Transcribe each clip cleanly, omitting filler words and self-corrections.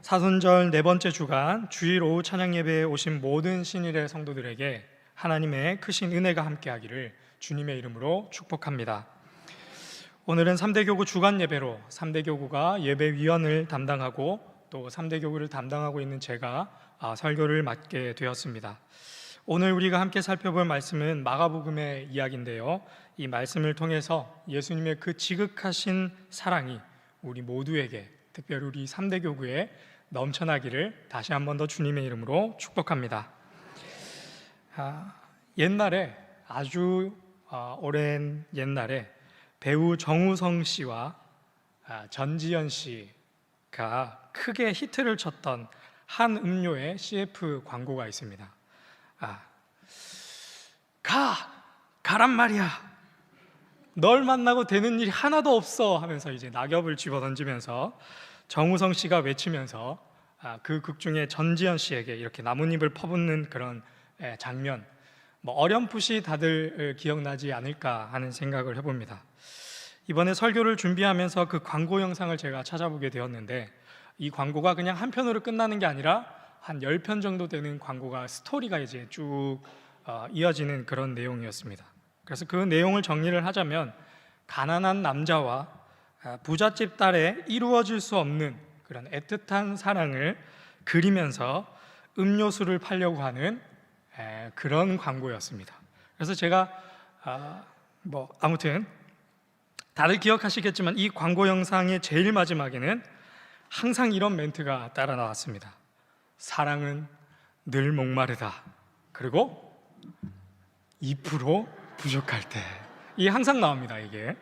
사순절 네 번째 주간 주일 오후 찬양 예배에 오신 모든 신일의 성도들에게 하나님의 크신 은혜가 함께하기를 주님의 이름으로 축복합니다. 오늘은 3대 교구 주간 예배로 3대 교구가 예배위원을 담당하고 또 3대 교구를 담당하고 있는 제가 설교를 맡게 되었습니다. 오늘 우리가 함께 살펴볼 말씀은 마가복음의 이야기인데요, 이 말씀을 통해서 예수님의 그 지극하신 사랑이 우리 모두에게, 특별히 우리 3대 교구에 넘쳐나기를 다시 한 번 더 주님의 이름으로 축복합니다. 옛날에, 아주 오랜 옛날에 배우 정우성 씨와 전지현 씨가 크게 히트를 쳤던 한 음료의 CF 광고가 있습니다. 가란 말이야. 널 만나고 되는 일이 하나도 없어 하면서 이제 낙엽을 집어던지면서 정우성 씨가 외치면서 그 극 중에 전지현 씨에게 이렇게 나뭇잎을 퍼붓는 그런 장면, 어렴풋이 다들 기억나지 않을까 하는 생각을 해봅니다. 이번에 설교를 준비하면서 그 광고 영상을 제가 찾아보게 되었는데, 이 광고가 그냥 한 편으로 끝나는 게 아니라 한 10편 정도 되는 광고가, 스토리가 이제 쭉 이어지는 그런 내용이었습니다. 그래서 그 내용을 정리를 하자면, 가난한 남자와 부잣집 딸의 이루어질 수 없는 그런 애틋한 사랑을 그리면서 음료수를 팔려고 하는 그런 광고였습니다. 그래서 제가 아무튼 다들 기억하시겠지만 이 광고 영상의 제일 마지막에는 항상 이런 멘트가 따라 나왔습니다. 사랑은 늘 목마르다. 그리고 2% 부족할 때. 이게 항상 나옵니다, 이게.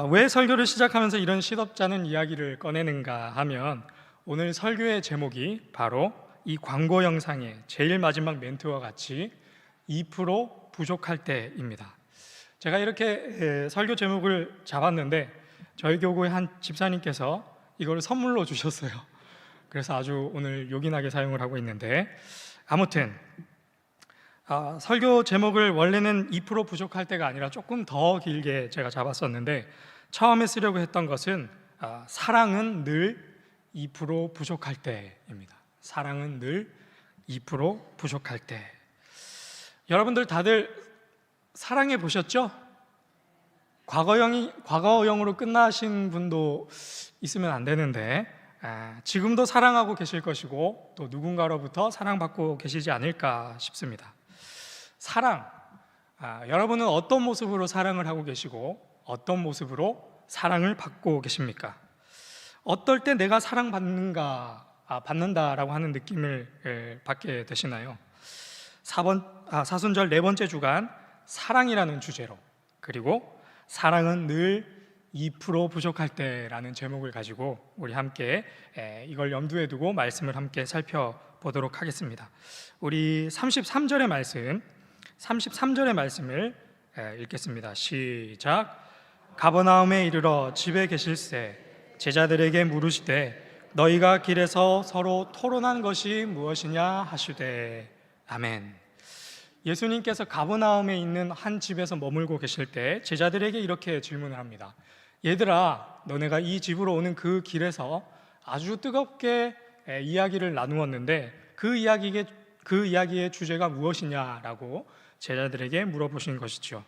왜 설교를 시작하면서 이런 시덥잖은 이야기를 꺼내는가 하면, 오늘 설교의 제목이 바로 이 광고 영상의 제일 마지막 멘트와 같이 2% 부족할 때입니다. 제가 이렇게 설교 제목을 잡았는데 저희 교구의 한 집사님께서 이걸 선물로 주셨어요. 그래서 아주 오늘 요긴하게 사용을 하고 있는데, 아무튼 설교 제목을 원래는 2% 부족할 때가 아니라 조금 더 길게 제가 잡았었는데, 처음에 쓰려고 했던 것은 사랑은 늘 2% 부족할 때입니다. 사랑은 늘 2% 부족할 때. 여러분들 다들 사랑해 보셨죠? 과거형으로 끝나신 분도 있으면 안 되는데, 지금도 사랑하고 계실 것이고 또 누군가로부터 사랑받고 계시지 않을까 싶습니다. 사랑, 여러분은 어떤 모습으로 사랑을 하고 계시고 어떤 모습으로 사랑을 받고 계십니까? 어떨 때 내가 받는다라고 하는 느낌을 받게 되시나요? 사순절 네 번째 주간 사랑이라는 주제로, 그리고 사랑은 늘 2% 부족할 때라는 제목을 가지고 우리 함께 이걸 염두에 두고 말씀을 함께 살펴보도록 하겠습니다. 우리 33절의 말씀을 읽겠습니다. 시작. 가버나움에 이르러 집에 계실새 제자들에게 물으시되 너희가 길에서 서로 토론한 것이 무엇이냐 하시되. 아멘. 예수님께서 가버나움에 있는 한 집에서 머물고 계실 때 제자들에게 이렇게 질문을 합니다. 얘들아, 너네가 이 집으로 오는 그 길에서 아주 뜨겁게 이야기를 나누었는데 그 이야기의 주제가 무엇이냐라고 제자들에게 물어보신 것이죠.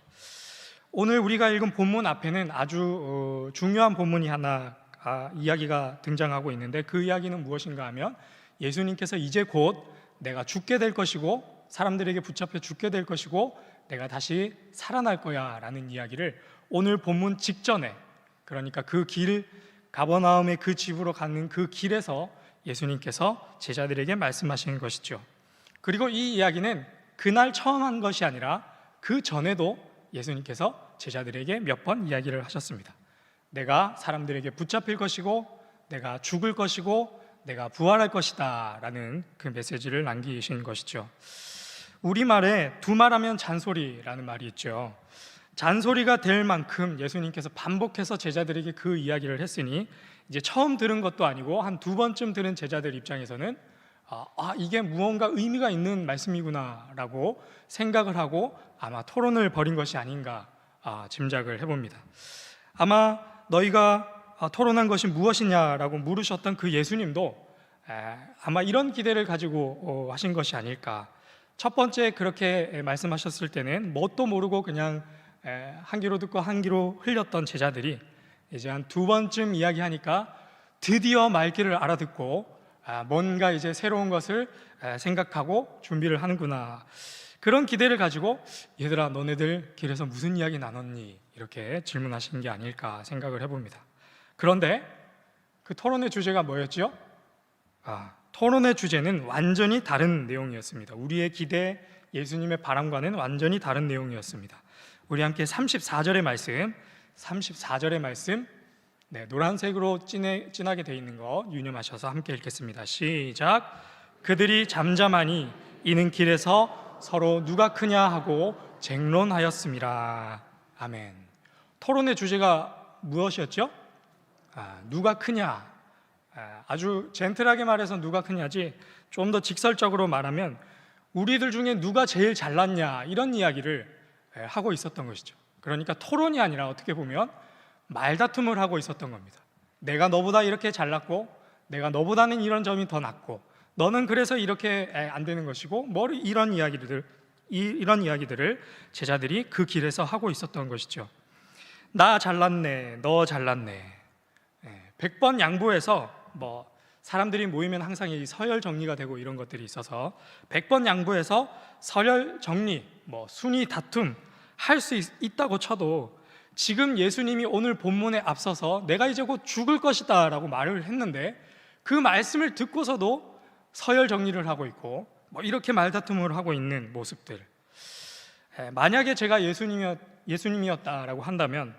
오늘 우리가 읽은 본문 앞에는 아주 중요한 본문이 하나, 이야기가 등장하고 있는데, 그 이야기는 무엇인가 하면 예수님께서 이제 곧 내가 죽게 될 것이고 사람들에게 붙잡혀 죽게 될 것이고 내가 다시 살아날 거야 라는 이야기를 오늘 본문 직전에, 그러니까 그 길, 가버나움의 그 집으로 가는 그 길에서 예수님께서 제자들에게 말씀하신 것이죠. 그리고 이 이야기는 그날 처음 한 것이 아니라 그 전에도 예수님께서 제자들에게 몇 번 이야기를 하셨습니다. 내가 사람들에게 붙잡힐 것이고 내가 죽을 것이고 내가 부활할 것이다 라는 그 메시지를 남기신 것이죠. 우리말에 두말하면 잔소리라는 말이 있죠. 잔소리가 될 만큼 예수님께서 반복해서 제자들에게 그 이야기를 했으니 이제 처음 들은 것도 아니고 한 2번쯤 들은 제자들 입장에서는 이게 무언가 의미가 있는 말씀이구나 라고 생각을 하고 아마 토론을 벌인 것이 아닌가 짐작을 해봅니다. 아마 너희가 토론한 것이 무엇이냐라고 물으셨던 그 예수님도 아마 이런 기대를 가지고 하신 것이 아닐까. 첫 번째 그렇게 말씀하셨을 때는 뭣도 모르고 그냥 한 귀로 듣고 한 귀로 흘렸던 제자들이 이제 한 두 번쯤 이야기하니까 드디어 말귀를 알아듣고 뭔가 이제 새로운 것을 생각하고 준비를 하는구나, 그런 기대를 가지고 얘들아 너네들 길에서 무슨 이야기 나눴니? 이렇게 질문하신 게 아닐까 생각을 해봅니다. 그런데 그 토론의 주제가 뭐였죠? 토론의 주제는 완전히 다른 내용이었습니다. 우리의 기대, 예수님의 바람과는 완전히 다른 내용이었습니다. 우리 함께 34절의 말씀, 노란색으로 진하게 되어 있는 거 유념하셔서 함께 읽겠습니다. 시작. 그들이 잠잠하니 이는 길에서 서로 누가 크냐 하고 쟁론하였습니다. 아멘. 토론의 주제가 무엇이었죠? 누가 크냐. 아주 젠틀하게 말해서 누가 크냐지, 좀 더 직설적으로 말하면 우리들 중에 누가 제일 잘났냐, 이런 이야기를 하고 있었던 것이죠. 그러니까 토론이 아니라 어떻게 보면 말다툼을 하고 있었던 겁니다. 내가 너보다 이렇게 잘났고 내가 너보다는 이런 점이 더 낫고 너는 그래서 이렇게 안 되는 것이고, 이런 이야기들을 제자들이 그 길에서 하고 있었던 것이죠. 나 잘났네, 너 잘났네. 100번 양보해서 사람들이 모이면 항상 이 서열 정리가 되고 이런 것들이 있어서 100번 양보해서 서열 정리, 순위 다툼 할 수 있다고 쳐도, 지금 예수님이 오늘 본문에 앞서서 내가 이제 곧 죽을 것이다 라고 말을 했는데 그 말씀을 듣고서도 서열 정리를 하고 있고 이렇게 말다툼을 하고 있는 모습들. 만약에 제가 예수님이었다라고 한다면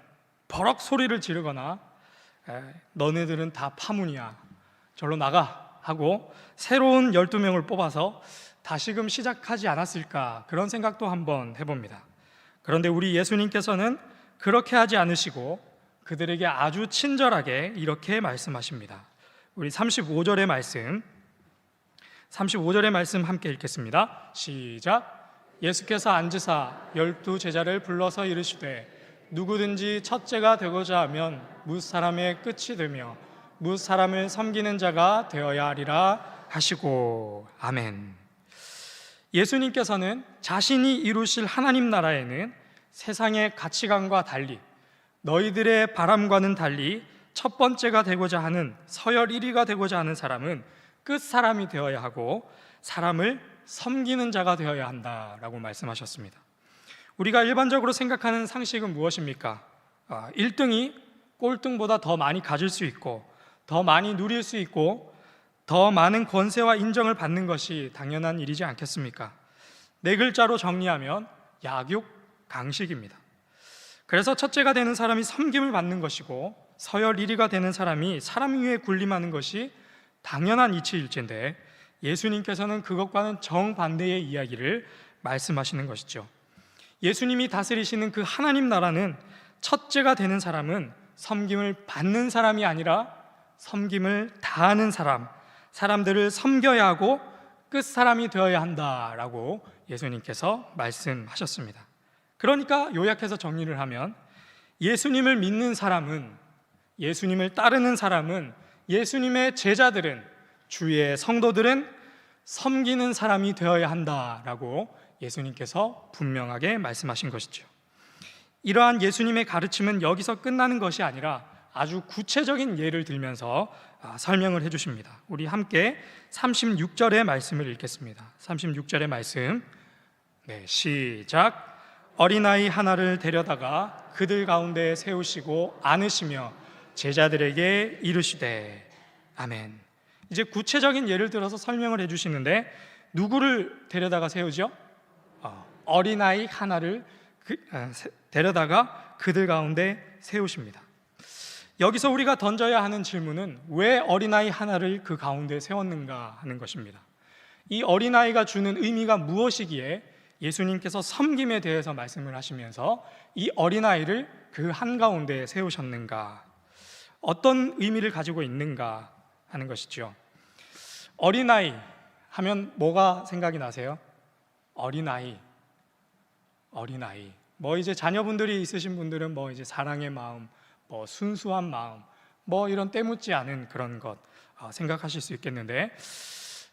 버럭 소리를 지르거나 너네들은 다 파문이야, 절로 나가 하고 새로운 12명을 뽑아서 다시금 시작하지 않았을까, 그런 생각도 한번 해봅니다. 그런데 우리 예수님께서는 그렇게 하지 않으시고 그들에게 아주 친절하게 이렇게 말씀하십니다. 우리 35절의 말씀 함께 읽겠습니다. 시작. 예수께서 앉으사 12 제자를 불러서 이르시되 누구든지 첫째가 되고자 하면 뭇 사람의 끝이 되며 뭇 사람을 섬기는 자가 되어야 하리라 하시고. 아멘. 예수님께서는 자신이 이루실 하나님 나라에는 세상의 가치관과 달리, 너희들의 바람과는 달리 첫 번째가 되고자 하는, 서열 1위가 되고자 하는 사람은 끝사람이 되어야 하고 사람을 섬기는 자가 되어야 한다라고 말씀하셨습니다. 우리가 일반적으로 생각하는 상식은 무엇입니까? 1등이 꼴등보다 더 많이 가질 수 있고 더 많이 누릴 수 있고 더 많은 권세와 인정을 받는 것이 당연한 일이지 않겠습니까? 4글자로 정리하면 약육강식입니다. 그래서 첫째가 되는 사람이 섬김을 받는 것이고 서열 1위가 되는 사람이 사람 위에 군림하는 것이 당연한 이치일진데, 예수님께서는 그것과는 정반대의 이야기를 말씀하시는 것이죠. 예수님이 다스리시는 그 하나님 나라는 첫째가 되는 사람은 섬김을 받는 사람이 아니라 섬김을 다하는 사람, 사람들을 섬겨야 하고 끝사람이 되어야 한다라고 예수님께서 말씀하셨습니다. 그러니까 요약해서 정리를 하면 예수님을 믿는 사람은, 예수님을 따르는 사람은, 예수님의 제자들은, 주의 성도들은 섬기는 사람이 되어야 한다라고 예수님께서 분명하게 말씀하신 것이죠. 이러한 예수님의 가르침은 여기서 끝나는 것이 아니라 아주 구체적인 예를 들면서 설명을 해주십니다. 우리 함께 36절의 말씀을 읽겠습니다. 36절의 말씀, 시작. 어린아이 하나를 데려다가 그들 가운데 세우시고 안으시며 제자들에게 이르시되. 아멘. 이제 구체적인 예를 들어서 설명을 해주시는데, 누구를 데려다가 세우죠? 어린아이 하나를 데려다가 그들 가운데 세우십니다. 여기서 우리가 던져야 하는 질문은 왜 어린아이 하나를 그 가운데 세웠는가 하는 것입니다. 이 어린아이가 주는 의미가 무엇이기에 예수님께서 섬김에 대해서 말씀을 하시면서 이 어린아이를 그 한가운데 세우셨는가, 어떤 의미를 가지고 있는가 하는 것이죠. 어린아이 하면 뭐가 생각이 나세요? 어린아이. 이제 자녀분들이 있으신 분들은 이제 사랑의 마음, 순수한 마음, 뭐 이런 때묻지 않은 그런 것 생각하실 수 있겠는데,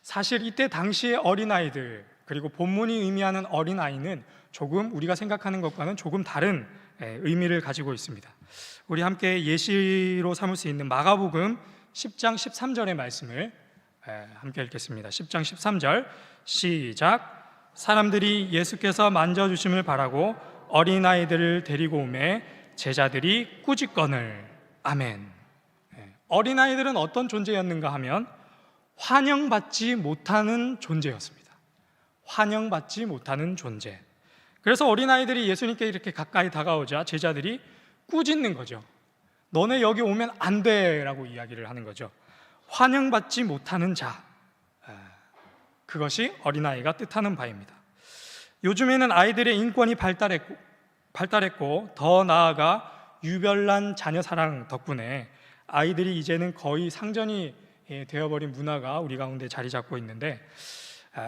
사실 이때 당시의 어린아이들, 그리고 본문이 의미하는 어린아이는 조금 우리가 생각하는 것과는 조금 다른 의미를 가지고 있습니다. 우리 함께 예시로 삼을 수 있는 마가복음 10장 13절의 말씀을 함께 읽겠습니다. 10장 13절 시작. 사람들이 예수께서 만져주심을 바라고 어린아이들을 데리고 오매 제자들이 꾸짖거늘. 아멘. 어린아이들은 어떤 존재였는가 하면 환영받지 못하는 존재였습니다. 환영받지 못하는 존재. 그래서 어린아이들이 예수님께 이렇게 가까이 다가오자 제자들이 꾸짖는 거죠. 너네 여기 오면 안 돼 라고 이야기를 하는 거죠. 환영받지 못하는 자, 그것이 어린아이가 뜻하는 바입니다. 요즘에는 아이들의 인권이 발달했고 더 나아가 유별난 자녀 사랑 덕분에 아이들이 이제는 거의 상전이 되어버린 문화가 우리 가운데 자리 잡고 있는데,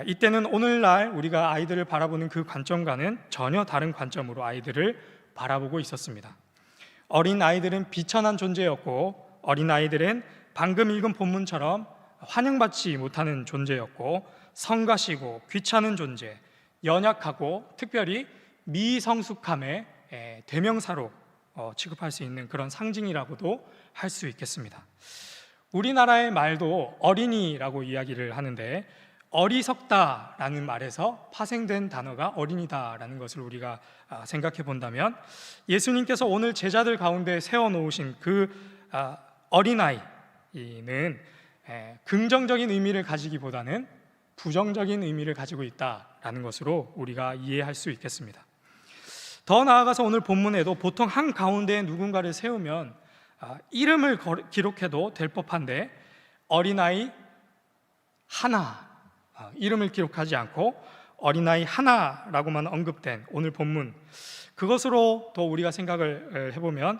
이때는 오늘날 우리가 아이들을 바라보는 그 관점과는 전혀 다른 관점으로 아이들을 바라보고 있었습니다. 어린 아이들은 비천한 존재였고, 어린 아이들은 방금 읽은 본문처럼 환영받지 못하는 존재였고, 성가시고 귀찮은 존재, 연약하고 특별히 미성숙함의 대명사로 취급할 수 있는 그런 상징이라고도 할 수 있겠습니다. 우리나라의 말도 어린이라고 이야기를 하는데, 어리석다라는 말에서 파생된 단어가 어린이다라는 것을 우리가 생각해 본다면, 예수님께서 오늘 제자들 가운데 세워놓으신 그 어린아이는 긍정적인 의미를 가지기보다는 부정적인 의미를 가지고 있다라는 것으로 우리가 이해할 수 있겠습니다. 더 나아가서 오늘 본문에도 보통 한 가운데에 누군가를 세우면 이름을 기록해도 될 법한데, 어린아이 하나, 이름을 기록하지 않고 어린아이 하나라고만 언급된 오늘 본문, 그것으로 또 우리가 생각을 해보면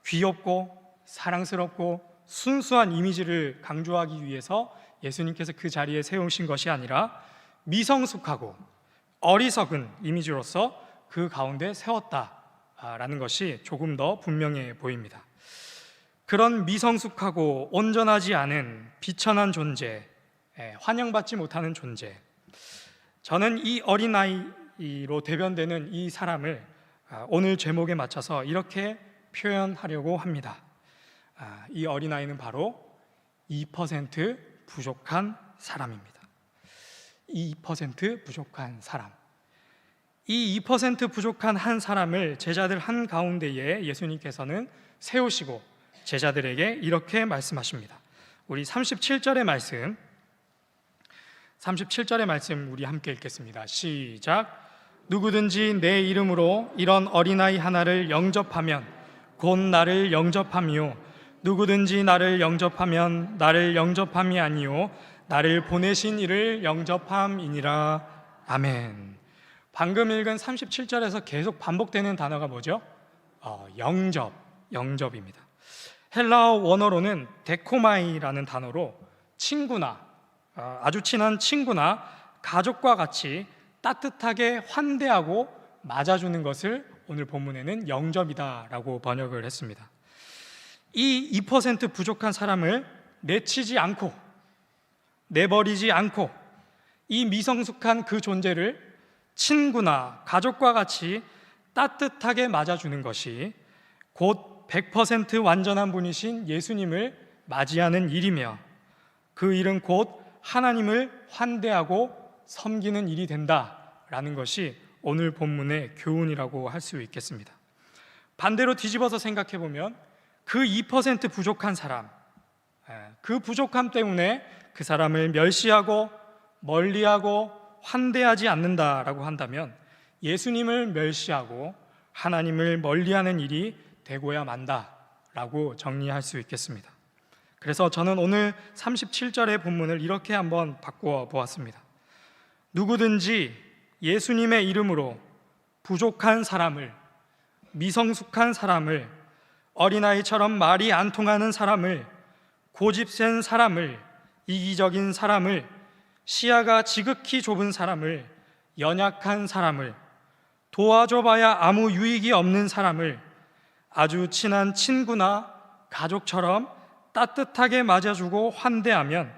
귀엽고 사랑스럽고 순수한 이미지를 강조하기 위해서 예수님께서 그 자리에 세우신 것이 아니라 미성숙하고 어리석은 이미지로서 그 가운데 세웠다라는 것이 조금 더 분명해 보입니다. 그런 미성숙하고 온전하지 않은 비천한 존재, 환영받지 못하는 존재, 저는 이 어린아이로 대변되는 이 사람을 오늘 제목에 맞춰서 이렇게 표현하려고 합니다. 이 어린아이는 바로 2% 부족한 사람입니다. 2% 부족한 사람. 이 2% 부족한 한 사람을 제자들 한 가운데에 예수님께서는 세우시고 제자들에게 이렇게 말씀하십니다. 우리 37절의 말씀 우리 함께 읽겠습니다. 시작. 누구든지 내 이름으로 이런 어린아이 하나를 영접하면 곧 나를 영접함이요, 누구든지 나를 영접하면 나를 영접함이 아니요 나를 보내신 이를 영접함이니라. 아멘. 방금 읽은 37절에서 계속 반복되는 단어가 뭐죠? 영접입니다. 헬라어 원어로는 데코마이라는 단어로 친구나, 아주 친한 친구나 가족과 같이 따뜻하게 환대하고 맞아주는 것을 오늘 본문에는 영접이다라고 번역을 했습니다. 이 2% 부족한 사람을 내치지 않고 내버리지 않고 이 미성숙한 그 존재를 친구나 가족과 같이 따뜻하게 맞아주는 것이 곧 100% 완전한 분이신 예수님을 맞이하는 일이며, 그 일은 곧 하나님을 환대하고 섬기는 일이 된다라는 것이 오늘 본문의 교훈이라고 할 수 있겠습니다. 반대로 뒤집어서 생각해 보면 그 2% 부족한 사람, 그 부족함 때문에 그 사람을 멸시하고 멀리하고 환대하지 않는다라고 한다면 예수님을 멸시하고 하나님을 멀리하는 일이 되고야 만다라고 정리할 수 있겠습니다. 그래서 저는 오늘 37절의 본문을 이렇게 한번 바꾸어 보았습니다. 누구든지 예수님의 이름으로 부족한 사람을, 미성숙한 사람을, 어린아이처럼 말이 안 통하는 사람을, 고집센 사람을, 이기적인 사람을, 시야가 지극히 좁은 사람을, 연약한 사람을, 도와줘봐야 아무 유익이 없는 사람을 아주 친한 친구나 가족처럼 따뜻하게 맞아주고 환대하면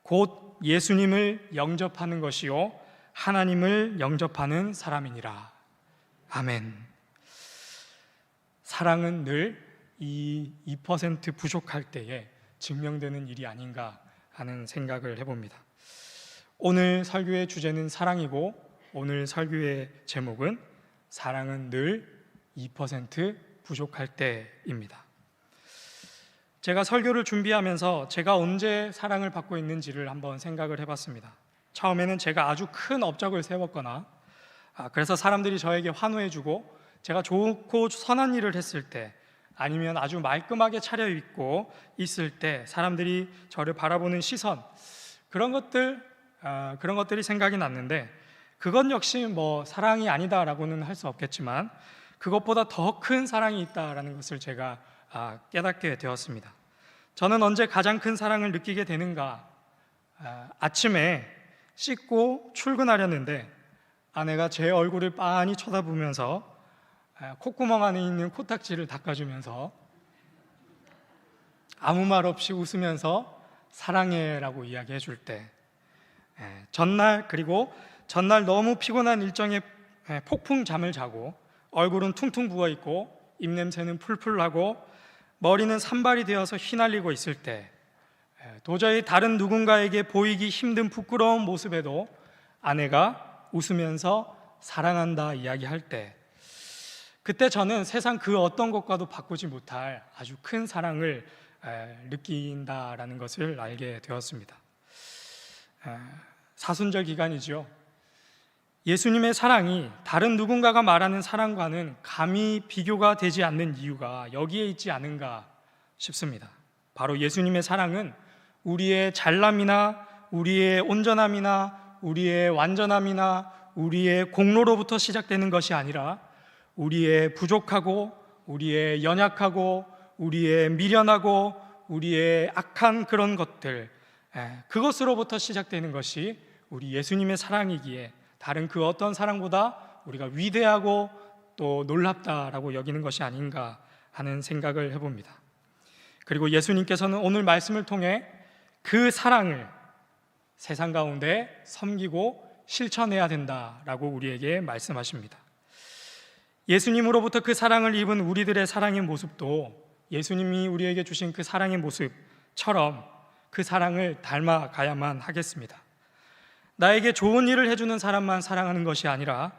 곧 예수님을 영접하는 것이요 하나님을 영접하는 사람이니라. 아멘. 사랑은 늘 이 2% 부족할 때에 증명되는 일이 아닌가 하는 생각을 해봅니다. 오늘 설교의 주제는 사랑이고 오늘 설교의 제목은 사랑은 늘 2% 부족할 때입니다. 제가 설교를 준비하면서 제가 언제 사랑을 받고 있는지를 한번 생각을 해봤습니다. 처음에는 제가 아주 큰 업적을 세웠거나 그래서 사람들이 저에게 환호해주고 제가 좋고 선한 일을 했을 때, 아니면 아주 말끔하게 차려입고 있을 때 사람들이 저를 바라보는 시선, 그런 것들이 생각이 났는데, 그건 역시 사랑이 아니다라고는 할 수 없겠지만 그것보다 더 큰 사랑이 있다라는 것을 제가 깨닫게 되었습니다. 저는 언제 가장 큰 사랑을 느끼게 되는가? 아침에 씻고 출근하려는데 아내가 제 얼굴을 빤히 쳐다보면서 콧구멍 안에 있는 코딱지를 닦아주면서 아무 말 없이 웃으면서 사랑해라고 이야기해 줄 때, 그리고 전날 너무 피곤한 일정에 폭풍 잠을 자고 얼굴은 퉁퉁 부어있고 입냄새는 풀풀 나고 머리는 산발이 되어서 휘날리고 있을 때, 도저히 다른 누군가에게 보이기 힘든 부끄러운 모습에도 아내가 웃으면서 사랑한다 이야기할 때, 그때 저는 세상 그 어떤 것과도 바꾸지 못할 아주 큰 사랑을 느낀다라는 것을 알게 되었습니다. 사순절 기간이죠. 예수님의 사랑이 다른 누군가가 말하는 사랑과는 감히 비교가 되지 않는 이유가 여기에 있지 않은가 싶습니다. 바로 예수님의 사랑은 우리의 잘남이나 우리의 온전함이나 우리의 완전함이나 우리의 공로로부터 시작되는 것이 아니라 우리의 부족하고 우리의 연약하고 우리의 미련하고 우리의 악한 그런 것들, 그것으로부터 시작되는 것이 우리 예수님의 사랑이기에 다른 그 어떤 사랑보다 우리가 위대하고 또 놀랍다라고 여기는 것이 아닌가 하는 생각을 해봅니다. 그리고 예수님께서는 오늘 말씀을 통해 그 사랑을 세상 가운데 섬기고 실천해야 된다라고 우리에게 말씀하십니다. 예수님으로부터 그 사랑을 입은 우리들의 사랑의 모습도 예수님이 우리에게 주신 그 사랑의 모습처럼 그 사랑을 닮아가야만 하겠습니다. 나에게 좋은 일을 해주는 사람만 사랑하는 것이 아니라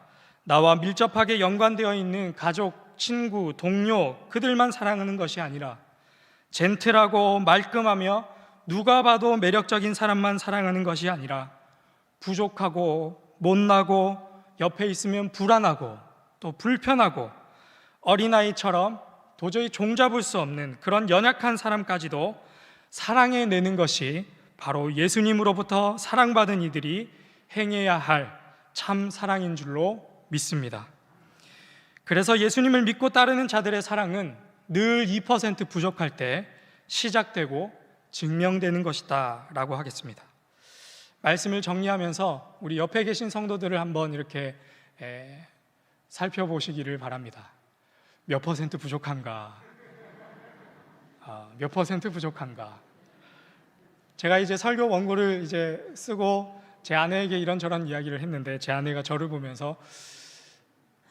나와 밀접하게 연관되어 있는 가족, 친구, 동료, 그들만 사랑하는 것이 아니라 젠틀하고 말끔하며 누가 봐도 매력적인 사람만 사랑하는 것이 아니라 부족하고 못나고 옆에 있으면 불안하고 또 불편하고 어린아이처럼 도저히 종잡을 수 없는 그런 연약한 사람까지도 사랑해내는 것이 바로 예수님으로부터 사랑받은 이들이 행해야 할 참 사랑인 줄로 믿습니다. 그래서 예수님을 믿고 따르는 자들의 사랑은 늘 2% 부족할 때 시작되고 증명되는 것이다 라고 하겠습니다. 말씀을 정리하면서 우리 옆에 계신 성도들을 한번 이렇게 살펴보시기를 바랍니다. 몇 퍼센트 부족한가? 몇 퍼센트 부족한가? 제가 이제 설교 원고를 이제 쓰고 제 아내에게 이런저런 이야기를 했는데 제 아내가 저를 보면서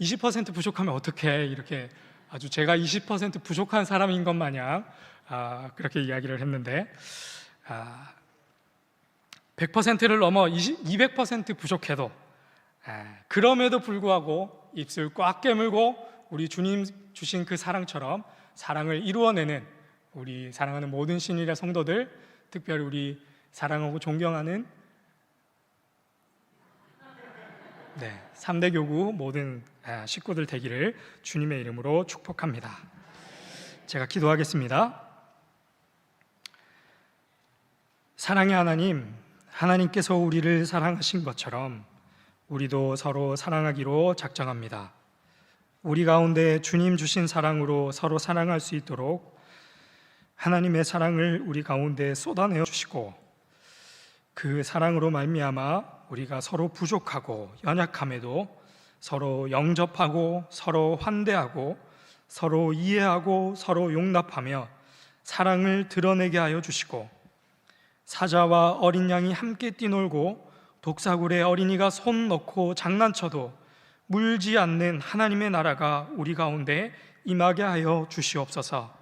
20% 부족하면 어떡해? 이렇게 아주 제가 20% 부족한 사람인 것 마냥 그렇게 이야기를 했는데 100%를 넘어 200% 부족해도 그럼에도 불구하고 입술 꽉 깨물고 우리 주님 주신 그 사랑처럼 사랑을 이루어내는 우리 사랑하는 모든 신일의 성도들, 특별히 우리 사랑하고 존경하는 3대 교구 모든 식구들 되기를 주님의 이름으로 축복합니다. 제가 기도하겠습니다. 사랑의 하나님, 하나님께서 우리를 사랑하신 것처럼 우리도 서로 사랑하기로 작정합니다. 우리 가운데 주님 주신 사랑으로 서로 사랑할 수 있도록 하나님의 사랑을 우리 가운데 쏟아내어 주시고 그 사랑으로 말미암아 우리가 서로 부족하고 연약함에도 서로 영접하고 서로 환대하고 서로 이해하고 서로 용납하며 사랑을 드러내게 하여 주시고, 사자와 어린 양이 함께 뛰놀고 독사굴에 어린이가 손 넣고 장난쳐도 물지 않는 하나님의 나라가 우리 가운데 임하게 하여 주시옵소서.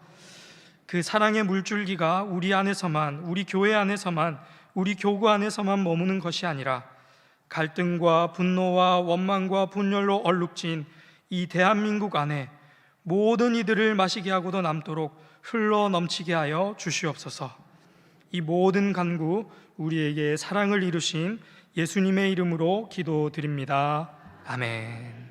그 사랑의 물줄기가 우리 안에서만, 우리 교회 안에서만, 우리 교구 안에서만 머무는 것이 아니라 갈등과 분노와 원망과 분열로 얼룩진 이 대한민국 안에 모든 이들을 마시게 하고도 남도록 흘러 넘치게 하여 주시옵소서. 이 모든 간구 우리에게 사랑을 이루신 예수님의 이름으로 기도드립니다. 아멘.